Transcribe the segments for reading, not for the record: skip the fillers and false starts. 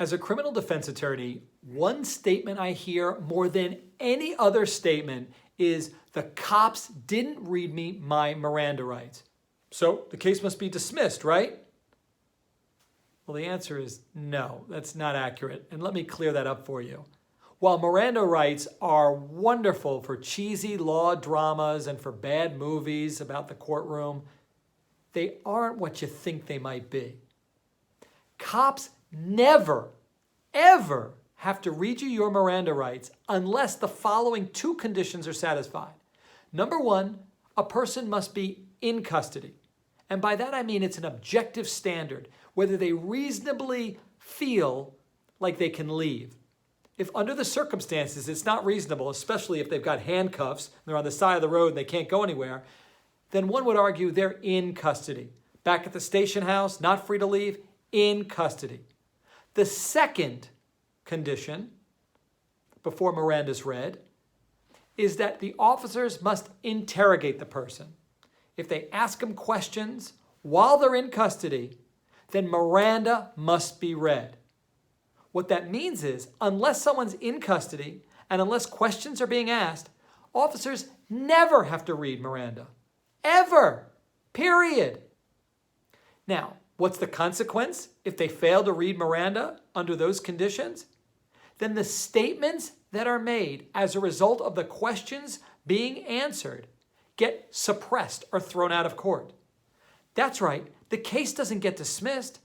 As a criminal defense attorney, one statement I hear more than any other statement is the cops didn't read me my Miranda rights. So the case must be dismissed, right? Well, the answer is no, that's not accurate. And let me clear that up for you. While Miranda rights are wonderful for cheesy law dramas and for bad movies about the courtroom, they aren't what you think they might be. Cops never, ever have to read you your Miranda rights unless the following two conditions are satisfied. Number one, a person must be in custody. And by that I mean it's an objective standard, whether they reasonably feel like they can leave. If under the circumstances it's not reasonable, especially if they've got handcuffs, they're on the side of the road and they can't go anywhere, then one would argue they're in custody. Back at the station house, not free to leave, in custody. The second condition, before Miranda's read, is that the officers must interrogate the person. If they ask them questions while they're in custody, then Miranda must be read. What that means is, unless someone's in custody and unless questions are being asked, officers never have to read Miranda. Ever. Period. Now, what's the consequence if they fail to read Miranda under those conditions? Then the statements that are made as a result of the questions being answered get suppressed or thrown out of court. That's right, the case doesn't get dismissed.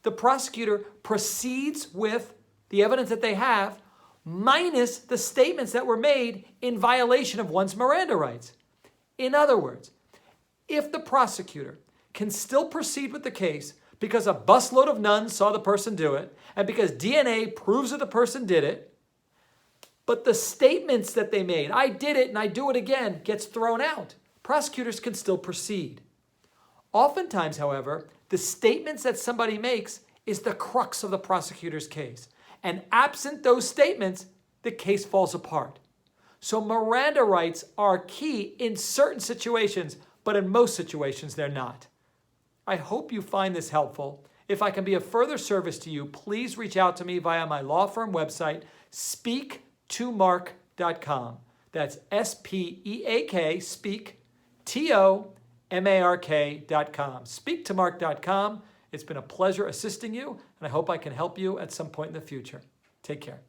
The prosecutor proceeds with the evidence that they have, minus the statements that were made in violation of one's Miranda rights. In other words, if the prosecutor can still proceed with the case because a busload of nuns saw the person do it, and because DNA proves that the person did it, but the statements that they made, I did it and I do it again, gets thrown out, prosecutors can still proceed. Oftentimes, however, the statements that somebody makes is the crux of the prosecutor's case. And absent those statements, the case falls apart. So Miranda rights are key in certain situations, but in most situations they're not. I hope you find this helpful. If I can be of further service to you, please reach out to me via my law firm website, speaktomark.com. That's S-P-E-A-K, speak, T-O-M-A-R-K.com. Speaktomark.com. It's been a pleasure assisting you, and I hope I can help you at some point in the future. Take care.